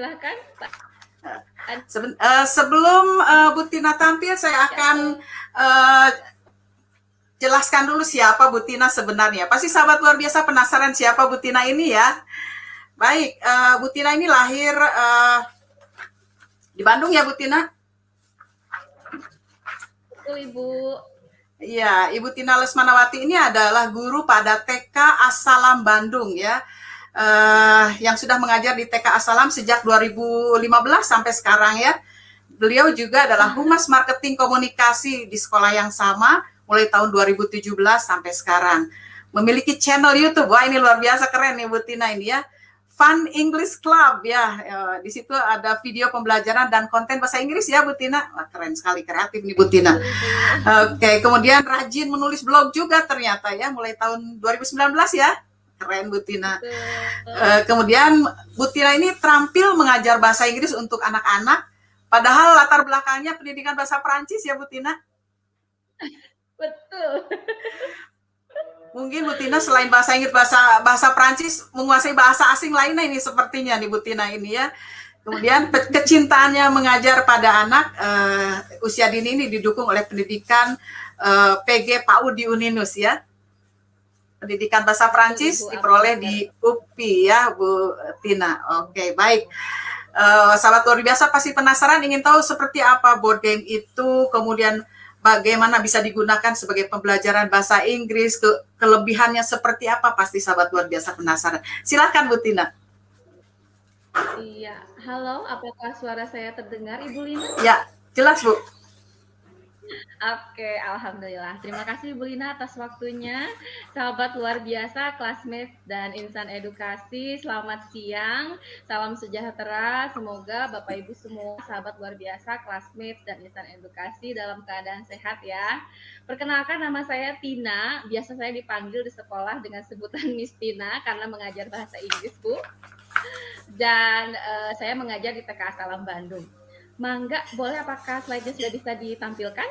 Silahkan, Pak. Sebelum Bu Tina tampil, saya akan jelaskan dulu siapa Bu Tina sebenarnya. Pasti sahabat luar biasa penasaran siapa Bu Tina ini ya. Baik, Bu Tina ini lahir di Bandung ya Bu Tina? Betul Ibu. Iya, Ibu Tina Lesmanawati ini adalah guru pada TK Asalam Bandung ya. Yang sudah mengajar di TK Asalam sejak 2015 sampai sekarang ya. Beliau juga adalah Humas Marketing Komunikasi di sekolah yang sama mulai tahun 2017 sampai sekarang. Memiliki channel YouTube. Wah, ini luar biasa keren nih Bu Tina ini ya. Fun English Club ya. Di situ ada video pembelajaran dan konten bahasa Inggris ya Bu Tina. Wah, keren sekali, kreatif nih Bu Tina. Oke, kemudian rajin menulis blog juga ternyata ya mulai tahun 2019 ya. Keren Bu Tina. Kemudian Bu Tina ini terampil mengajar bahasa Inggris untuk anak-anak. Padahal latar belakangnya pendidikan bahasa Perancis ya Bu Tina. Betul. Mungkin Bu Tina selain bahasa Inggris, bahasa Perancis, menguasai bahasa asing lainnya ini sepertinya nih Bu Tina ini ya. Kemudian kecintaannya mengajar pada anak usia dini ini didukung oleh pendidikan PG PAUD di Uninus ya. Pendidikan bahasa Perancis diperoleh di UPI ya Bu Tina. Oke, baik. Sahabat luar biasa pasti penasaran ingin tahu seperti apa board game itu, kemudian bagaimana bisa digunakan sebagai pembelajaran bahasa Inggris, kelebihannya seperti apa, pasti sahabat luar biasa penasaran. Silakan Bu Tina. Iya, halo, apakah suara saya terdengar Ibu Lina? Ya, jelas Bu. Oke, alhamdulillah. Terima kasih Bu Lina atas waktunya. Sahabat luar biasa, classmates dan insan edukasi, selamat siang. Salam sejahtera. Semoga Bapak Ibu semua sahabat luar biasa, classmates dan insan edukasi dalam keadaan sehat ya. Perkenalkan, nama saya Tina. Biasa saya dipanggil di sekolah dengan sebutan Miss Tina karena mengajar bahasa Inggris, Bu. Dan saya mengajar di TK Asalam Bandung. Mangga, boleh apakah slide-nya sudah bisa ditampilkan?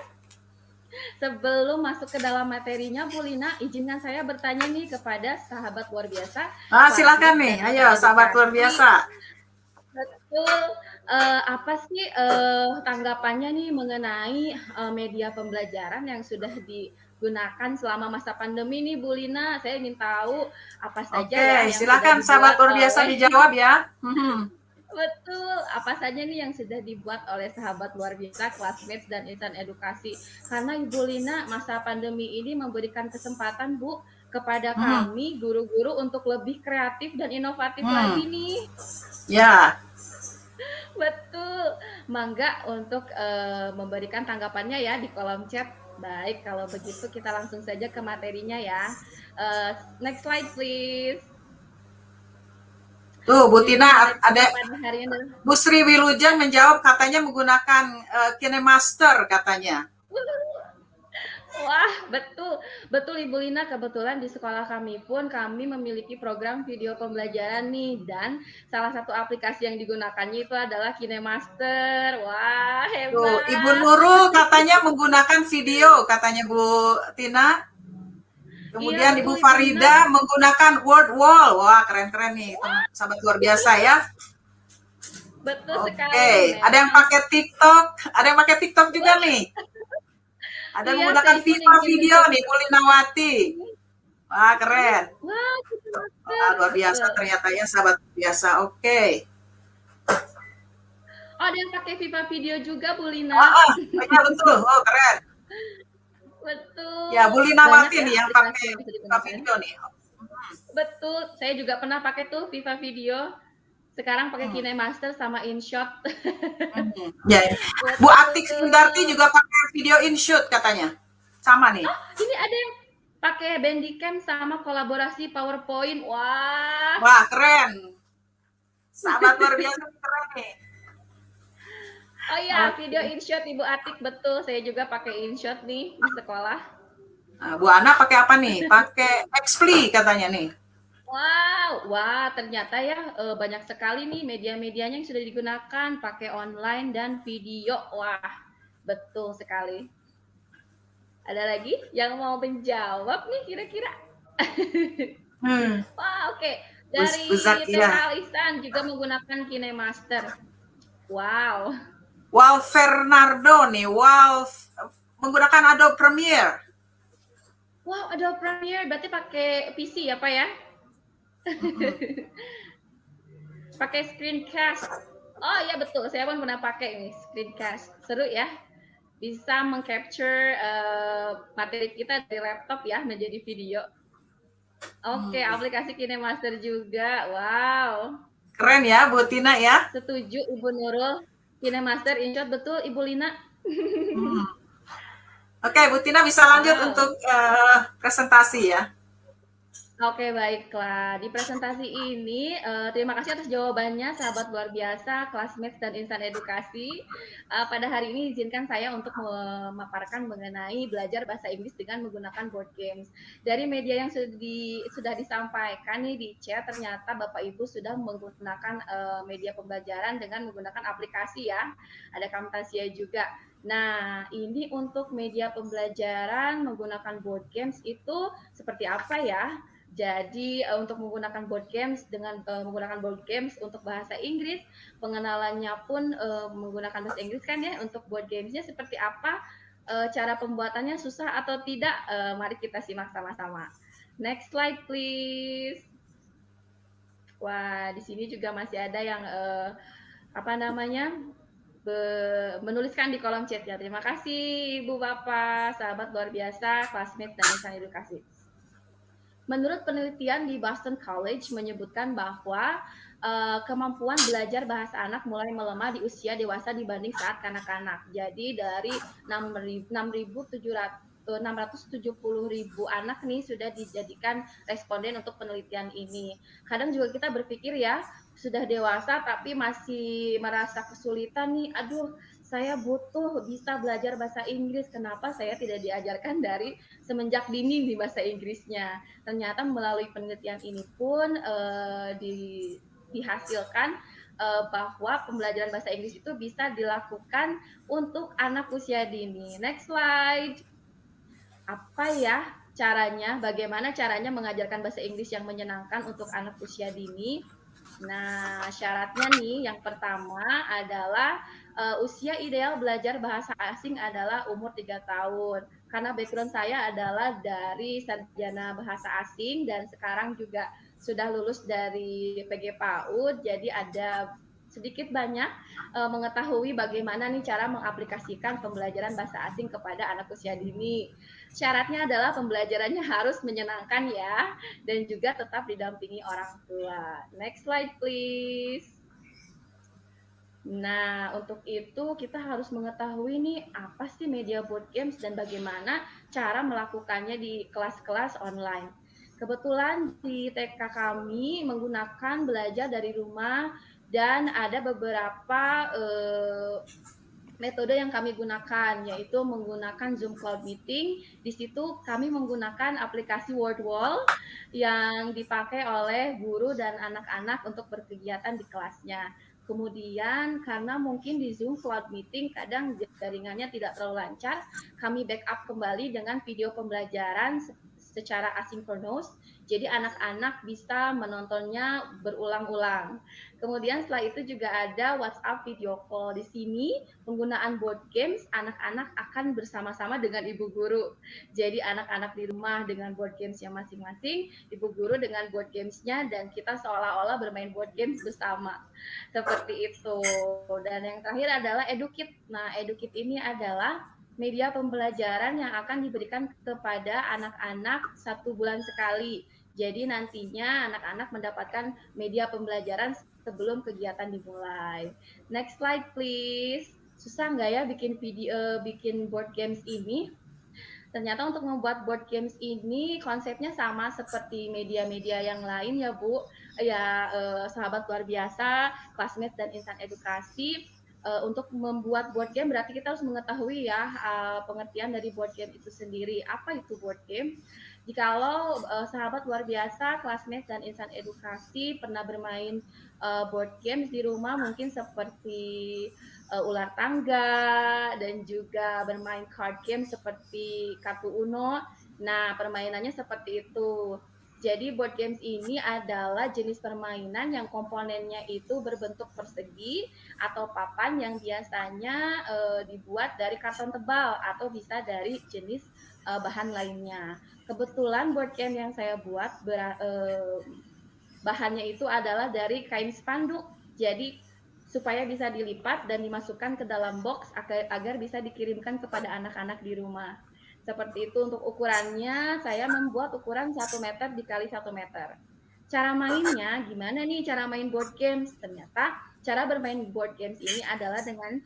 Sebelum masuk ke dalam materinya, Bu Lina, izinkan saya bertanya nih kepada sahabat luar biasa. Silakan nih, ayo sahabat luar biasa. Betul, apa sih tanggapannya nih mengenai media pembelajaran yang sudah digunakan selama masa pandemi nih Bu Lina? Saya ingin tahu apa saja ya yang silakan sahabat luar biasa dijawab ya. Betul, apa saja nih yang sudah dibuat oleh sahabat luar biasa, classmates dan insan edukasi. Karena Ibu Lina, masa pandemi ini memberikan kesempatan Bu kepada kami guru-guru untuk lebih kreatif dan inovatif lagi nih. Ya. Betul, mangga untuk memberikan tanggapannya ya di kolom chat. Baik, kalau begitu kita langsung saja ke materinya ya. Next slide please. Tuh, Bu Tina, ada Bu Sri Wilujeng menjawab katanya menggunakan KineMaster katanya. Wah, betul Ibu Lina, kebetulan di sekolah kami pun kami memiliki program video pembelajaran nih, dan salah satu aplikasi yang digunakannya itu adalah KineMaster. Wah, hebat. Tuh, Ibu Nurul katanya menggunakan video katanya Bu Tina. Kemudian iya, Ibu Farida menggunakan Word Wall. Wah, keren-keren nih, sahabat luar biasa ya. Betul sekali. Ada yang pakai TikTok, ada yang pakai TikTok juga nih. Ada yang menggunakan Viva Video nih, Bu Linawati. Wah, keren. Wah, luar biasa ternyata ya, sahabat biasa. Oke. Oh, ada yang pakai Viva Video juga, Bu Lina. Iya, betul. Oh, keren. Betul. Ya, Bu Linawati nih yang pakai Viva Video nih. Betul, saya juga pernah pakai tuh Viva Video. Sekarang pakai KineMaster sama InShot. Ya, Bu Atik Sundarti juga pakai video InShot katanya. Sama nih. Oh, ini ada yang pakai Bandicam sama kolaborasi PowerPoint. Wah. Wah, keren. Sahabat luar biasa keren nih. Oh iya, video InShot Ibu Atik, betul. Saya juga pakai InShot nih di sekolah. Nah, Bu Ana pakai apa nih? Pakai Xpli katanya nih. Wow, wah ternyata ya banyak sekali nih media-medianya yang sudah digunakan, pakai online dan video. Wah, betul sekali. Ada lagi yang mau menjawab nih kira-kira? Wah, oke. Dari TK Zakia. Alisan juga menggunakan KineMaster. Wow. Wow Fernando nih, wow menggunakan Adobe Premiere. Wow, Adobe Premiere berarti pakai PC ya, Pak ya? Pakai screencast. Oh iya betul, saya pun pernah pakai nih screencast. Seru ya. Bisa mengcapture materi kita dari laptop ya menjadi video. Oke, aplikasi KineMaster juga. Wow. Keren ya Bu Tina ya. Setuju Ibu Nurul. KineMaster InShot betul Ibu Lina. Oke, Bu Tina bisa lanjut Wow. untuk presentasi ya. Oke, baiklah. Di presentasi ini, terima kasih atas jawabannya, sahabat luar biasa, classmates dan insan edukasi. Pada hari ini izinkan saya untuk memaparkan mengenai belajar bahasa Inggris dengan menggunakan board games. Dari media yang sudah disampaikan nih di chat, ternyata Bapak Ibu sudah menggunakan media pembelajaran dengan menggunakan aplikasi ya. Ada Camtasia juga. Nah, ini untuk media pembelajaran menggunakan board games itu seperti apa ya? Jadi untuk menggunakan board games menggunakan board games untuk bahasa Inggris, pengenalannya pun menggunakan bahasa Inggris kan ya. Untuk board gamesnya seperti apa, cara pembuatannya susah atau tidak? Mari kita simak sama-sama. Next slide please. Wah, di sini juga masih ada yang menuliskan di kolom chat ya. Terima kasih Ibu Bapak, sahabat luar biasa, classmate dan insan edukasi. Menurut penelitian di Boston College menyebutkan bahwa kemampuan belajar bahasa anak mulai melemah di usia dewasa dibanding saat kanak-kanak. Jadi dari 670.000 anak nih sudah dijadikan responden untuk penelitian ini. Kadang juga kita berpikir ya, sudah dewasa tapi masih merasa kesulitan nih, aduh saya butuh bisa belajar bahasa Inggris, kenapa saya tidak diajarkan dari semenjak dini di bahasa Inggrisnya. Ternyata melalui penelitian ini pun dihasilkan bahwa pembelajaran bahasa Inggris itu bisa dilakukan untuk anak usia dini. Next slide. Apa ya caranya, bagaimana caranya mengajarkan bahasa Inggris yang menyenangkan untuk anak usia dini? Nah, syaratnya nih yang pertama adalah usia ideal belajar bahasa asing adalah umur 3 tahun. Karena background saya adalah dari sarjana bahasa asing dan sekarang juga sudah lulus dari PG PAUD, jadi ada sedikit banyak mengetahui bagaimana nih cara mengaplikasikan pembelajaran bahasa asing kepada anak usia dini. Syaratnya adalah pembelajarannya harus menyenangkan ya, dan juga tetap didampingi orang tua. Next slide please. Nah, untuk itu kita harus mengetahui nih apa sih media board games dan bagaimana cara melakukannya di kelas-kelas online. Kebetulan di TK kami menggunakan belajar dari rumah dan ada beberapa metode yang kami gunakan, yaitu menggunakan Zoom Cloud Meeting. Di situ kami menggunakan aplikasi Wordwall yang dipakai oleh guru dan anak-anak untuk berkegiatan di kelasnya. Kemudian karena mungkin di Zoom Cloud Meeting kadang jaringannya tidak terlalu lancar, kami backup kembali dengan video pembelajaran secara asinkronus. Jadi anak-anak bisa menontonnya berulang-ulang. Kemudian setelah itu juga ada WhatsApp video call. Di sini penggunaan board games, anak-anak akan bersama-sama dengan ibu guru. Jadi anak-anak di rumah dengan board gamesnya masing-masing, ibu guru dengan board gamesnya, dan kita seolah-olah bermain board games bersama. Seperti itu. Dan yang terakhir adalah EduKit. Nah, EduKit ini adalah media pembelajaran yang akan diberikan kepada anak-anak 1 bulan sekali. Jadi nantinya anak-anak mendapatkan media pembelajaran sebelum kegiatan dimulai. Next slide please. Susah nggak ya bikin board games ini? Ternyata untuk membuat board games ini konsepnya sama seperti media-media yang lain ya Bu. Ya sahabat luar biasa, classmates dan insan edukasi. Untuk membuat board game berarti kita harus mengetahui ya pengertian dari board game itu sendiri. Apa itu board game? Jikalau sahabat luar biasa, classmates dan insan edukasi pernah bermain board games di rumah, mungkin seperti ular tangga dan juga bermain card game seperti kartu Uno. Nah, permainannya seperti itu. Jadi board games ini adalah jenis permainan yang komponennya itu berbentuk persegi atau papan yang biasanya dibuat dari karton tebal atau bisa dari jenis bahan lainnya. Kebetulan board game yang saya buat bahannya itu adalah dari kain spanduk. Jadi supaya bisa dilipat dan dimasukkan ke dalam box agar bisa dikirimkan kepada anak-anak di rumah. Seperti itu untuk ukurannya, saya membuat ukuran 1 meter dikali 1 meter. Cara mainnya, gimana nih cara main board games? Ternyata cara bermain board games ini adalah dengan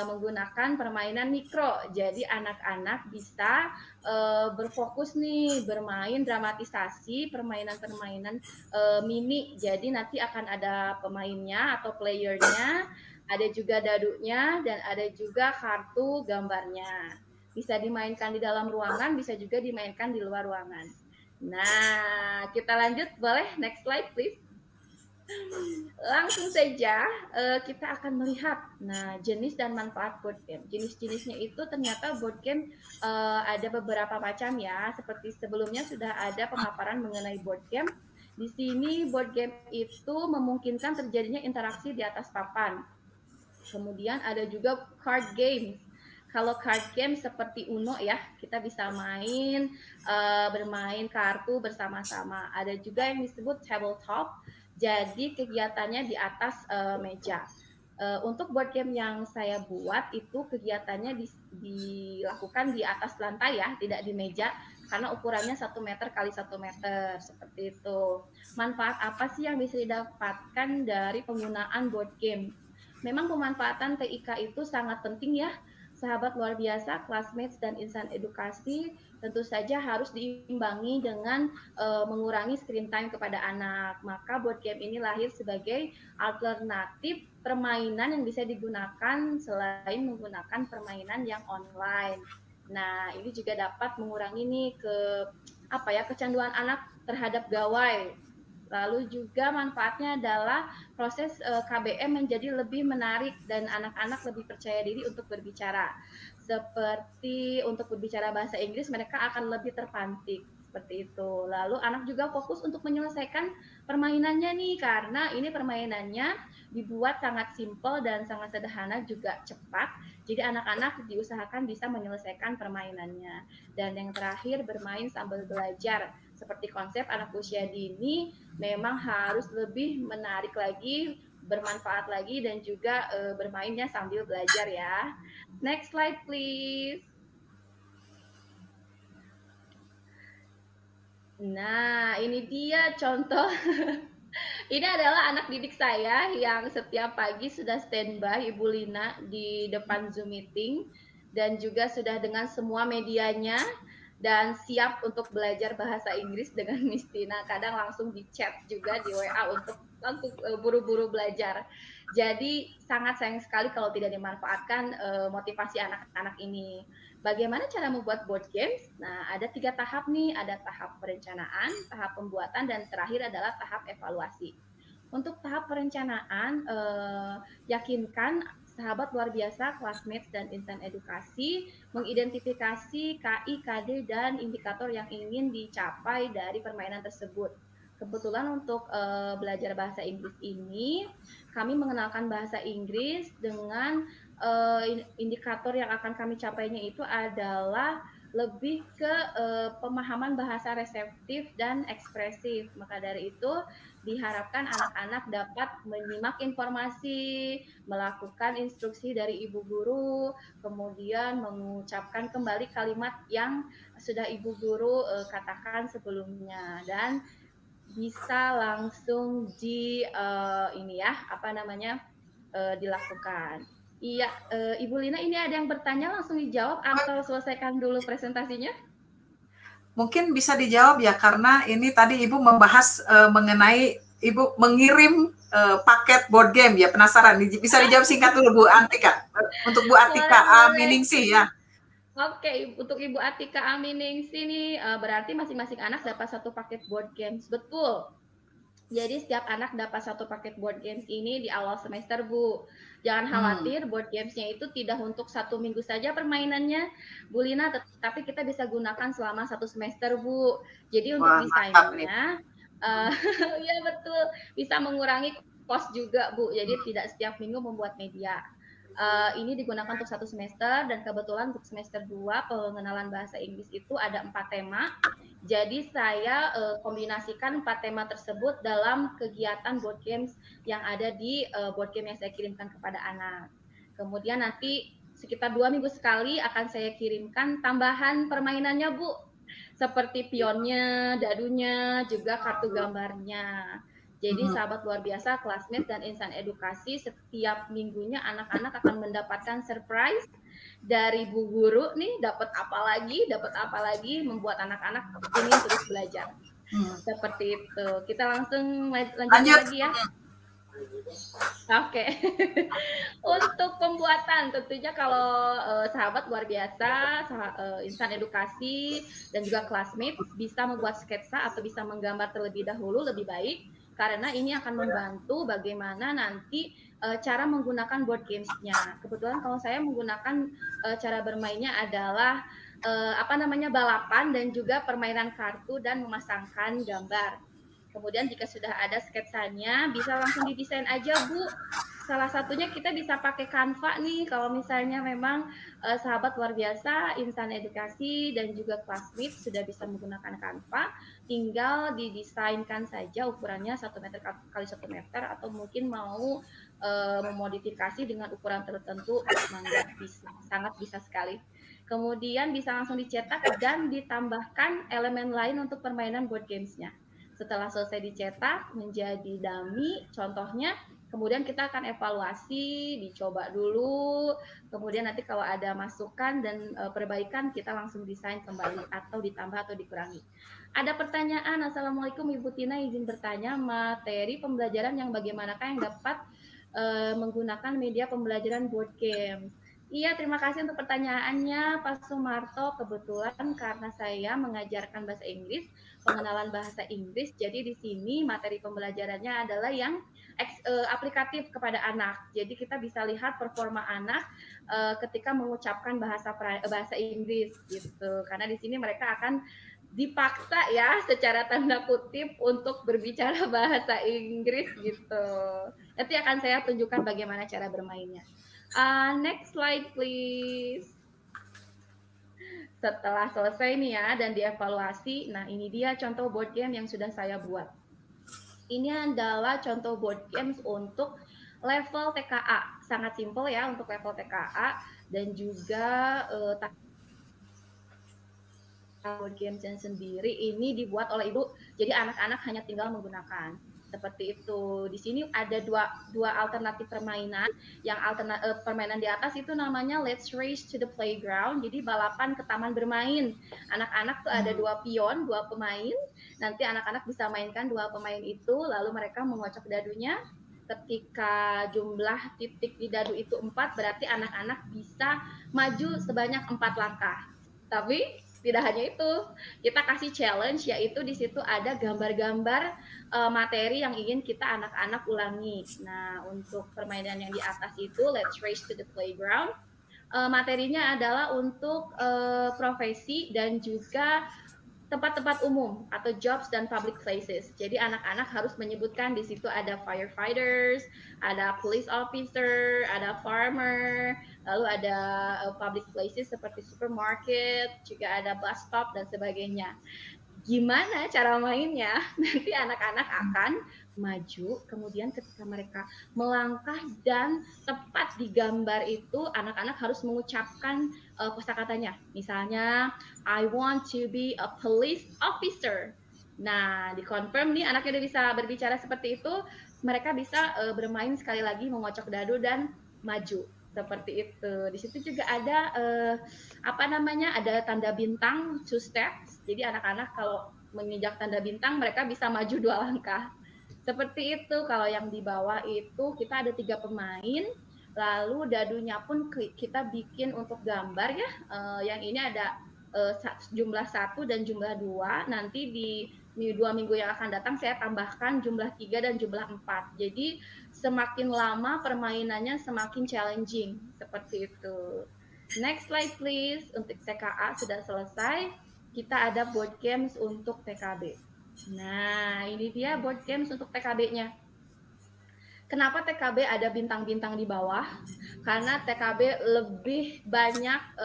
menggunakan permainan mikro. Jadi anak-anak bisa berfokus nih bermain dramatisasi permainan-permainan mini. Jadi nanti akan ada pemainnya atau playernya, ada juga dadunya, dan ada juga kartu gambarnya. Bisa dimainkan di dalam ruangan, bisa juga dimainkan di luar ruangan. Nah, kita lanjut, boleh next slide please. Langsung saja kita akan melihat jenis dan manfaat board game. Jenis-jenisnya itu ternyata board game ada beberapa macam ya. Seperti sebelumnya sudah ada pemaparan mengenai board game. Di sini board game itu memungkinkan terjadinya interaksi di atas papan. Kemudian ada juga card game. Kalau card game seperti Uno ya, kita bisa bermain kartu bersama-sama. Ada juga yang disebut tabletop. Jadi kegiatannya di atas meja. Untuk board game yang saya buat itu kegiatannya dilakukan di atas lantai ya, tidak di meja karena ukurannya 1 meter kali 1 meter seperti itu. Manfaat apa sih yang bisa didapatkan dari penggunaan board game? Memang pemanfaatan TIK itu sangat penting ya. Sahabat luar biasa, classmates dan insan edukasi tentu saja harus diimbangi dengan mengurangi screen time kepada anak. Maka board game ini lahir sebagai alternatif permainan yang bisa digunakan selain menggunakan permainan yang online. Nah, ini juga dapat mengurangi nih kecanduan anak terhadap gawai. Lalu juga manfaatnya adalah proses KBM menjadi lebih menarik dan anak-anak lebih percaya diri untuk berbicara. Seperti untuk berbicara bahasa Inggris mereka akan lebih terpantik seperti itu. Lalu anak juga fokus untuk menyelesaikan permainannya nih karena ini permainannya dibuat sangat simpel dan sangat sederhana juga cepat. Jadi anak-anak diusahakan bisa menyelesaikan permainannya. Dan yang terakhir bermain sambil belajar. Seperti konsep anak usia dini memang harus lebih menarik lagi, bermanfaat lagi dan juga bermainnya sambil belajar ya. Next slide please. Nah, ini dia contoh. Ini adalah anak didik saya yang setiap pagi sudah standby Ibu Lina di depan Zoom meeting dan juga sudah dengan semua medianya dan siap untuk belajar bahasa Inggris dengan Miss Tina. Kadang langsung di chat juga di WA untuk langsung buru-buru belajar. Jadi sangat sayang sekali kalau tidak dimanfaatkan motivasi anak-anak ini. Bagaimana cara membuat board games? Nah, ada 3 tahap nih. Ada tahap perencanaan, tahap pembuatan, dan terakhir adalah tahap evaluasi. Untuk tahap perencanaan, yakinkan sahabat luar biasa, classmates dan insan edukasi mengidentifikasi KI, KD, dan indikator yang ingin dicapai dari permainan tersebut. Kebetulan untuk belajar bahasa Inggris ini, kami mengenalkan bahasa Inggris dengan indikator yang akan kami capainya itu adalah lebih ke pemahaman bahasa reseptif dan ekspresif. Maka dari itu diharapkan anak-anak dapat menyimak informasi, melakukan instruksi dari ibu guru, kemudian mengucapkan kembali kalimat yang sudah ibu guru katakan sebelumnya dan bisa langsung dilakukan. Iya, Ibu Lina ini ada yang bertanya langsung dijawab atau selesaikan dulu presentasinya? Mungkin bisa dijawab ya karena ini tadi Ibu membahas mengenai Ibu mengirim paket board game ya, penasaran. Bisa dijawab singkat dulu Bu Atika. Untuk Bu Atika Aminingsi ya. Oke, untuk Ibu Atika Aminingsi nih berarti masing-masing anak dapat 1 paket board games, betul? Jadi setiap anak dapat satu paket board games ini di awal semester, Bu. Jangan Hmm. khawatir, board gamesnya itu tidak untuk 1 minggu saja permainannya, Bu Lina, tetapi kita bisa gunakan selama 1 semester, Bu. Jadi untuk Wah, mantap nih. desainnya, ya betul, bisa mengurangi kos juga, Bu. Jadi tidak setiap minggu membuat media. Ini digunakan untuk 1 semester dan kebetulan untuk semester 2 pengenalan bahasa Inggris itu ada 4 tema. Jadi saya kombinasikan 4 tema tersebut dalam kegiatan board games yang ada di board game yang saya kirimkan kepada anak. Kemudian nanti sekitar 2 minggu sekali akan saya kirimkan tambahan permainannya, Bu. Seperti pionnya, dadunya, juga kartu gambarnya. Jadi Hmm. sahabat luar biasa, classmate dan insan edukasi, setiap minggunya anak-anak akan mendapatkan surprise dari Bu Guru nih, dapat apa lagi, membuat anak-anak ingin terus belajar. Hmm. Seperti itu. Kita langsung lanjutin Lanjut. lagi ya. Oke. Untuk pembuatan tentunya kalau sahabat luar biasa, insan edukasi dan juga classmates bisa membuat sketsa atau bisa menggambar terlebih dahulu lebih baik karena ini akan membantu bagaimana nanti cara menggunakan board games-nya. Kebetulan kalau saya menggunakan cara bermainnya adalah apa namanya balapan dan juga permainan kartu dan memasangkan gambar. Kemudian jika sudah ada sketsanya, bisa langsung didesain aja, Bu. Salah satunya kita bisa pakai Canva nih, kalau misalnya memang sahabat luar biasa, insan edukasi, dan juga classmate sudah bisa menggunakan Canva, tinggal didesainkan saja ukurannya 1 meter kali 1 meter, atau mungkin mau memodifikasi dengan ukuran tertentu, mangga bisa, sangat bisa sekali. Kemudian bisa langsung dicetak dan ditambahkan elemen lain untuk permainan board games-nya. Setelah selesai dicetak menjadi dummy, contohnya, kemudian kita akan evaluasi, dicoba dulu, kemudian nanti kalau ada masukan dan perbaikan, kita langsung desain kembali atau ditambah atau dikurangi. Ada pertanyaan, Assalamualaikum Ibu Tina, izin bertanya, materi pembelajaran yang bagaimanakah yang dapat menggunakan media pembelajaran board games? Iya, terima kasih untuk pertanyaannya, Pak Sumarto. Kebetulan karena saya mengajarkan bahasa Inggris, pengenalan bahasa Inggris. Jadi di sini materi pembelajarannya adalah yang aplikatif kepada anak. Jadi kita bisa lihat performa anak ketika mengucapkan bahasa Inggris gitu. Karena di sini mereka akan dipaksa ya secara tanda kutip untuk berbicara bahasa Inggris gitu. Nanti akan saya tunjukkan bagaimana cara bermainnya. Next slide please. Setelah selesai nih ya dan dievaluasi, nah ini dia contoh board game yang sudah saya buat. Ini adalah contoh board games untuk level TKA. Sangat simpel ya untuk level TKA dan juga board games yang sendiri ini dibuat oleh ibu, jadi anak-anak hanya tinggal menggunakan. Seperti itu. Di sini ada dua alternatif permainan. Yang permainan di atas itu namanya Let's Race to the Playground. Jadi balapan ke taman bermain. Anak-anak tuh ada 2 pion, 2 pemain. Nanti anak-anak bisa mainkan 2 pemain itu, lalu mereka mengocok dadunya. Ketika jumlah titik di dadu itu 4, berarti anak-anak bisa maju sebanyak 4 langkah. Tapi tidak hanya itu, kita kasih challenge, yaitu di situ ada gambar-gambar materi yang ingin kita anak-anak ulangi. Nah, untuk permainan yang di atas itu, Let's Race to the Playground, materinya adalah untuk profesi dan juga tempat-tempat umum atau jobs dan public places. Jadi anak-anak harus menyebutkan di situ ada firefighters, ada police officer, ada farmer, lalu ada public places seperti supermarket, juga ada bus stop dan sebagainya. Gimana cara mainnya? Nanti anak-anak akan maju, kemudian ketika mereka melangkah dan tepat di gambar itu, anak-anak harus mengucapkan kosakatanya. Misalnya, I want to be a police officer. Nah, dikonfirm nih anaknya udah bisa berbicara seperti itu, mereka bisa bermain sekali lagi mengocok dadu dan maju seperti itu. Di situ juga ada apa namanya? Ada tanda bintang 2 steps. Jadi anak-anak kalau menginjak tanda bintang mereka bisa maju 2 langkah. Seperti itu. Kalau yang di bawah itu kita ada 3 pemain. Lalu dadunya pun kita bikin untuk gambar ya. Yang ini ada jumlah 1 dan jumlah 2. Nanti di 2 minggu yang akan datang saya tambahkan jumlah 3 dan jumlah 4. Jadi semakin lama permainannya semakin challenging, seperti itu. Next slide please. Untuk TKA sudah selesai. Kita ada board games untuk TKB. Nah, ini dia board games untuk TKB-nya. Kenapa TKB ada bintang-bintang di bawah? Karena TKB lebih banyak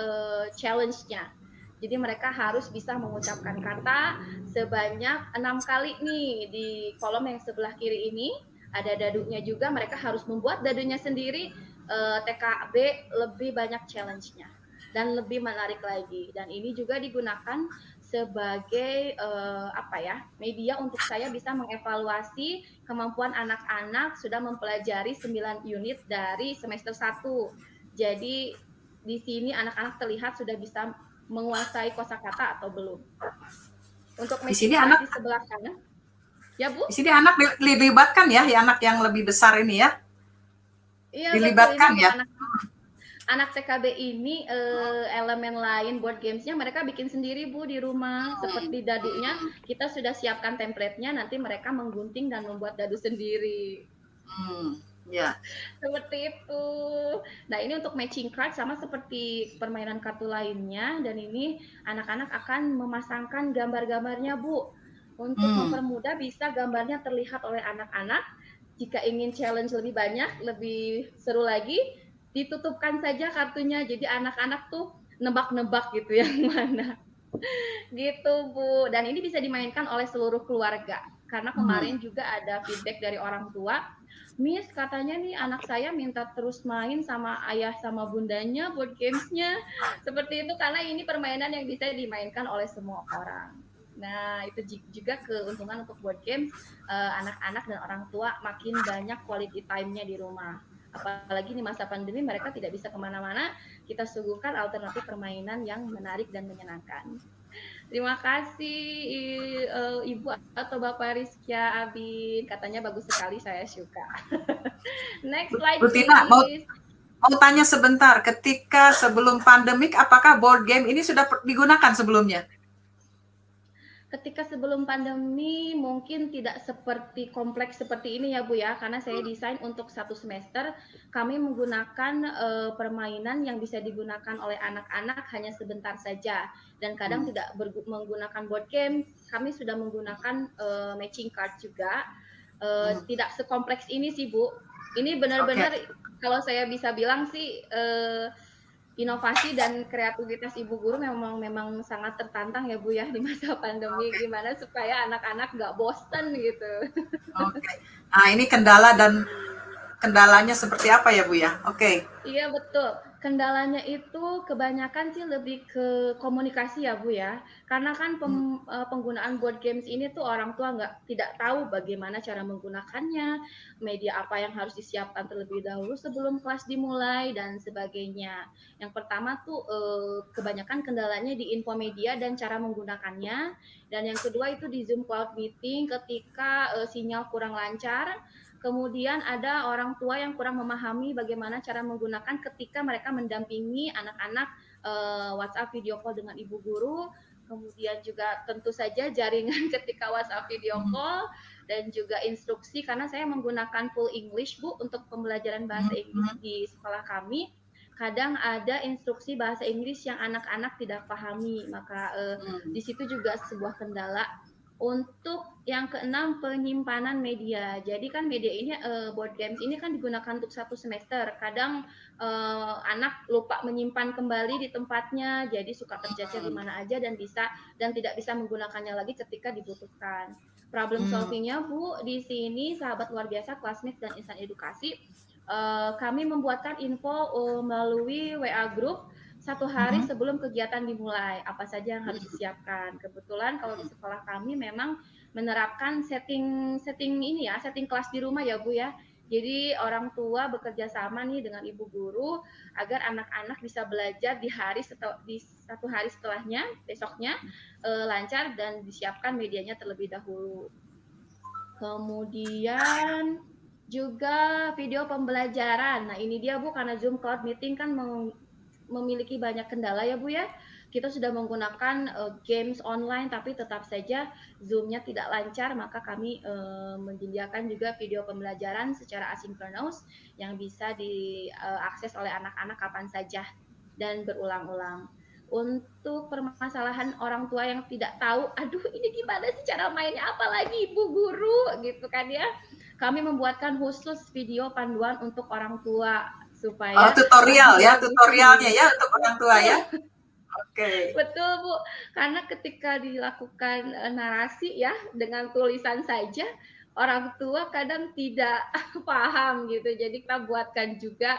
challenge-nya. Jadi mereka harus bisa mengucapkan kata sebanyak 6 kali nih di kolom yang sebelah kiri ini. Ada dadunya juga, mereka harus membuat dadunya sendiri. TKB lebih banyak challenge-nya dan lebih menarik lagi. Dan ini juga digunakan sebagai media untuk saya bisa mengevaluasi kemampuan anak-anak sudah mempelajari 9 unit dari semester 1. Jadi di sini anak-anak terlihat sudah bisa menguasai kosakata atau belum. Untuk di sini anak di sebelah kanan. Ya, Bu? Di sini anak dilibatkan ya anak yang lebih besar ini ya. Iya, dilibatkan betul. ya. Anak TKB ini elemen lain board gamesnya mereka bikin sendiri Bu di rumah. Seperti dadunya kita sudah siapkan template-nya, nanti mereka menggunting dan membuat dadu sendiri. Ya. Seperti itu. Nah, ini untuk matching card sama seperti permainan kartu lainnya, dan ini anak-anak akan memasangkan gambar-gambarnya Bu. Untuk mempermudah bisa gambarnya terlihat oleh anak-anak. Jika ingin challenge lebih banyak, lebih seru lagi, ditutupkan saja kartunya, jadi anak-anak tuh nebak-nebak gitu yang mana. Gitu Bu. Dan ini bisa dimainkan oleh seluruh keluarga. Karena kemarin juga ada feedback dari orang tua, Miss katanya nih anak saya minta terus main sama ayah sama bundanya board gamesnya. Seperti itu karena ini permainan yang bisa dimainkan oleh semua orang. Nah, itu juga keuntungan untuk board games, anak-anak dan orang tua makin banyak quality time-nya di rumah. Apalagi di masa pandemi mereka tidak bisa kemana-mana, kita suguhkan alternatif permainan yang menarik dan menyenangkan. Terima kasih Ibu atau Bapak Rizkia Abin, katanya bagus sekali, saya suka. Next slide Bu Tina, please. mau tanya sebentar, ketika sebelum pandemik apakah board game ini sudah digunakan sebelumnya? Ketika sebelum pandemi mungkin tidak seperti kompleks seperti ini ya Bu ya, karena saya desain untuk 1 semester kami menggunakan permainan yang bisa digunakan oleh anak-anak hanya sebentar saja, dan kadang tidak menggunakan board game, kami sudah menggunakan matching card juga. Tidak sekompleks ini sih Bu, ini benar-benar kalau saya bisa bilang sih inovasi dan kreativitas ibu guru memang sangat tertantang ya Bu ya di masa pandemi. Gimana supaya anak-anak nggak bosan gitu. Nah, ini kendalanya seperti apa ya Bu ya? Iya betul. Kendalanya itu kebanyakan sih lebih ke komunikasi ya Bu ya. Karena kan penggunaan board games ini tuh orang tua tidak tahu bagaimana cara menggunakannya, media apa yang harus disiapkan terlebih dahulu sebelum kelas dimulai dan sebagainya. Yang pertama tuh kebanyakan kendalanya di info media dan cara menggunakannya. Dan yang kedua itu di Zoom Cloud Meeting ketika sinyal kurang lancar. Kemudian ada orang tua yang kurang memahami bagaimana cara menggunakan ketika mereka mendampingi anak-anak WhatsApp video call dengan ibu guru. Kemudian juga tentu saja jaringan ketika WhatsApp video call dan juga instruksi, karena saya menggunakan full English Bu untuk pembelajaran bahasa Inggris di sekolah kami. Kadang ada instruksi bahasa Inggris yang anak-anak tidak pahami, maka di situ juga sebuah kendala. Untuk yang keenam, penyimpanan media. Jadi kan media ini board games ini kan digunakan untuk 1 semester. Kadang anak lupa menyimpan kembali di tempatnya, jadi suka tercecer di mana aja dan tidak bisa menggunakannya lagi ketika dibutuhkan. Problem solvingnya Bu, di sini sahabat luar biasa, classmates dan insan edukasi, kami membuatkan info melalui WA group 1 hari sebelum kegiatan dimulai, apa saja yang harus disiapkan. Kebetulan kalau di sekolah kami memang menerapkan setting kelas di rumah ya Bu ya. Jadi orang tua bekerja sama nih dengan ibu guru agar anak-anak bisa belajar di 1 hari setelahnya, besoknya lancar dan disiapkan medianya terlebih dahulu. Kemudian juga video pembelajaran. Nah ini dia Bu, karena Zoom Cloud Meeting kan memiliki banyak kendala ya Bu ya. kita sudah menggunakan games online tapi tetap saja Zoom-nya tidak lancar, maka kami menyediakan juga video pembelajaran secara asinkronus yang bisa diakses oleh anak-anak kapan saja dan berulang-ulang. Untuk permasalahan orang tua yang tidak tahu, aduh ini gimana sih cara mainnya, apalagi ibu guru gitu kan ya. Kami membuatkan khusus video panduan untuk orang tua Oh, supaya tutorial lebih ya, tutorialnya lebih ya untuk orang tua ya. betul. Oke. Betul, Bu. Karena ketika dilakukan narasi ya dengan tulisan saja, orang tua kadang tidak paham gitu. Jadi kita buatkan juga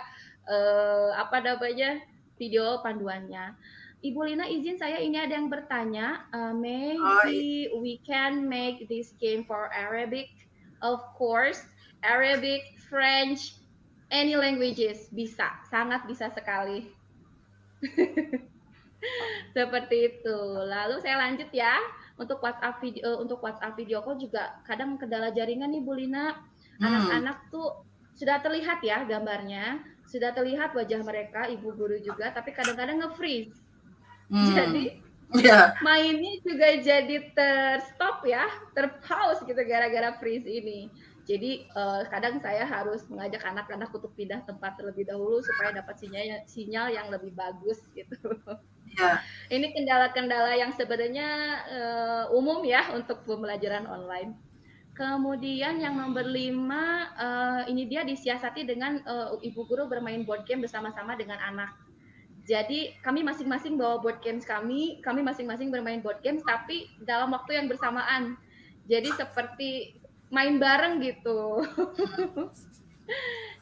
apa namanya video panduannya. Ibu Lina izin saya ini ada yang bertanya, Oh, maybe we can make this game for Arabic, of course, Arabic, French, any languages bisa, sangat bisa sekali. Seperti itu. Lalu saya lanjut ya. Untuk WhatsApp video call juga kadang kendala jaringan nih Bu Lina. Anak-anak tuh sudah terlihat ya gambarnya, sudah terlihat wajah mereka, ibu guru juga, tapi kadang-kadang nge-freeze. Jadi ya. mainnya juga jadi terstop ya, terpause gitu gara-gara freeze ini. Jadi kadang saya harus mengajak anak-anak untuk pindah tempat terlebih dahulu supaya dapat sinyal yang lebih bagus gitu. Ya. Ini kendala-kendala yang sebenarnya umum ya untuk pembelajaran online. Kemudian yang nomor 5, ini dia disiasati dengan ibu guru bermain board game bersama-sama dengan anak. Jadi kami masing-masing bawa board games kami masing-masing bermain board games tapi dalam waktu yang bersamaan. Jadi seperti main bareng gitu.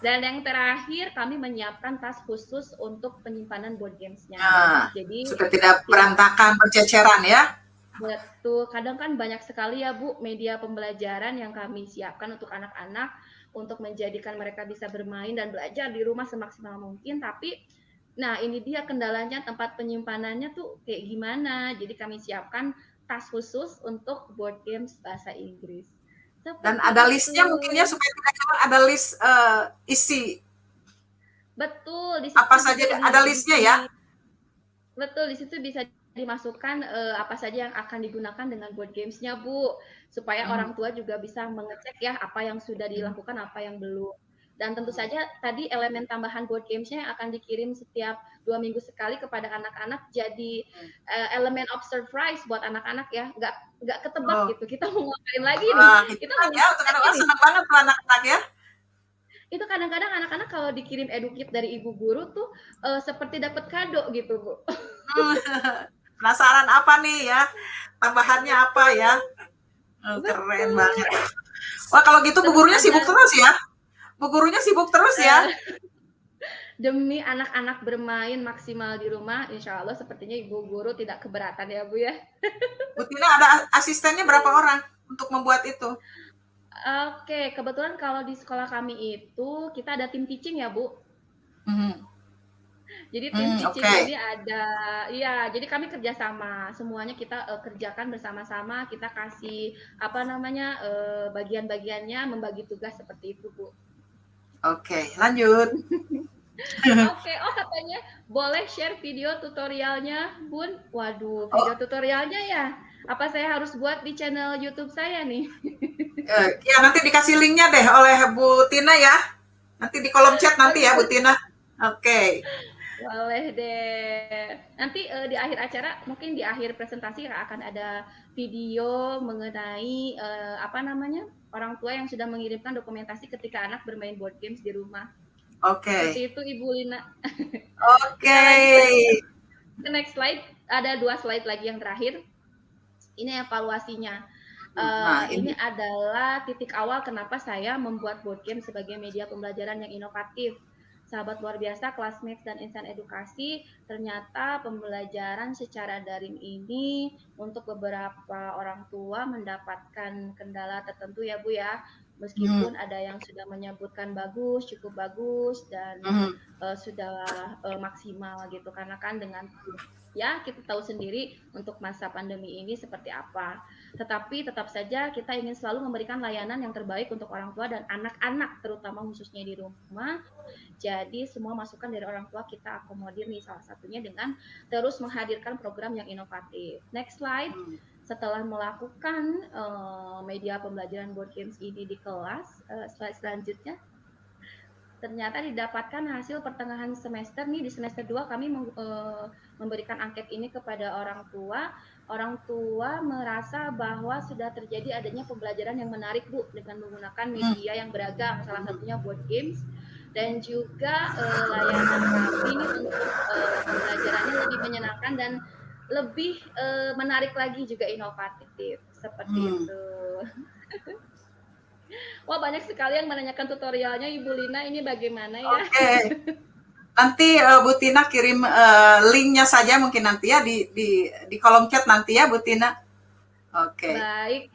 Dan yang terakhir kami menyiapkan tas khusus untuk penyimpanan board games-nya. Nah, Jadi supaya tidak berantakan, berceceran ya. betul, kadang kan banyak sekali ya Bu media pembelajaran yang kami siapkan untuk anak-anak untuk menjadikan mereka bisa bermain dan belajar di rumah semaksimal mungkin. Tapi, nah ini dia kendalanya tempat penyimpanannya tuh kayak gimana. Jadi kami siapkan tas khusus untuk board games bahasa Inggris. Dan Seperti ada itu. listnya mungkin ya supaya tidak cuma ada list isi Betul, di apa situ saja juga ada listnya ya. betul, di situ bisa dimasukkan apa saja yang akan digunakan dengan board games-nya, Bu. Supaya orang tua juga bisa mengecek ya apa yang sudah dilakukan, apa yang belum. Dan tentu saja tadi elemen tambahan board games-nya yang akan dikirim setiap 2 minggu sekali kepada anak-anak jadi elemen of surprise buat anak-anak ya. Nggak ketebak gitu. Kita mau ngapain lagi nih? Wah, Kita hiburan mau ya untuk ngapain anak-anak, ini? senang banget tuh anak-anak ya. Itu kadang-kadang anak-anak kalau dikirim edukit dari ibu guru tuh seperti dapat kado gitu, Bu. Penasaran apa nih ya? Tambahannya apa ya? Keren Betul. banget. Wah, kalau gitu bu Terus gurunya ada sibuk terus ya? Bu gurunya sibuk terus ya? demi anak-anak bermain maksimal di rumah, insya Allah sepertinya ibu guru tidak keberatan ya Bu ya. Bu Tina ada asistennya berapa orang untuk membuat itu? Oke, kebetulan kalau di sekolah kami itu kita ada tim teaching ya Bu. Jadi tim teaching Oke. ini ada, iya, jadi kami kerjasama, semuanya kita kerjakan bersama-sama, kita kasih apa namanya bagian-bagiannya, membagi tugas seperti itu Bu. Oke, lanjut. Oke, oh katanya boleh share video tutorialnya, Bun. Waduh, video tutorialnya ya. Apa saya harus buat di channel YouTube saya nih? Ya nanti dikasih linknya deh oleh Bu Tina ya. Nanti di kolom chat nanti ya Bu Tina. Oke. Boleh deh. Nanti di akhir acara, mungkin di akhir presentasi akan ada video mengenai apa namanya orang tua yang sudah mengirimkan dokumentasi ketika anak bermain board games di rumah. Oke. Seperti itu Ibu Lina. Oke. The next slide, ada 2 slide lagi yang terakhir. Ini evaluasinya. Nah, ini adalah titik awal kenapa saya membuat board game sebagai media pembelajaran yang inovatif. Sahabat luar biasa, Classmates dan Insan Edukasi, ternyata pembelajaran secara daring ini untuk beberapa orang tua mendapatkan kendala tertentu ya Bu ya. Hmm. Meskipun ada yang sudah menyebutkan bagus, cukup bagus, dan Hmm. sudah maksimal gitu. Karena kan dengan ya kita tahu sendiri untuk masa pandemi ini seperti apa. Tetapi tetap saja kita ingin selalu memberikan layanan yang terbaik untuk orang tua dan anak-anak, terutama khususnya di rumah. Jadi semua masukan dari orang tua kita akomodir nih, salah satunya dengan terus menghadirkan program yang inovatif. Next slide. Hmm. Setelah melakukan media pembelajaran board games ini di kelas, slide selanjutnya, ternyata didapatkan hasil pertengahan semester nih, di semester 2 kami memberikan angket ini kepada orang tua. Orang tua merasa bahwa sudah terjadi adanya pembelajaran yang menarik Bu, dengan menggunakan media yang beragam, salah satunya board games, dan juga layanan kami untuk pembelajarannya lebih menyenangkan dan lebih menarik lagi, juga inovatif seperti Hmm. itu. Wah, banyak sekali yang menanyakan tutorialnya Ibu Lina, ini bagaimana ya? Oke. Nanti Bu Tina kirim linknya saja mungkin nanti ya di kolom chat nanti ya Bu Tina. Oke. Baik.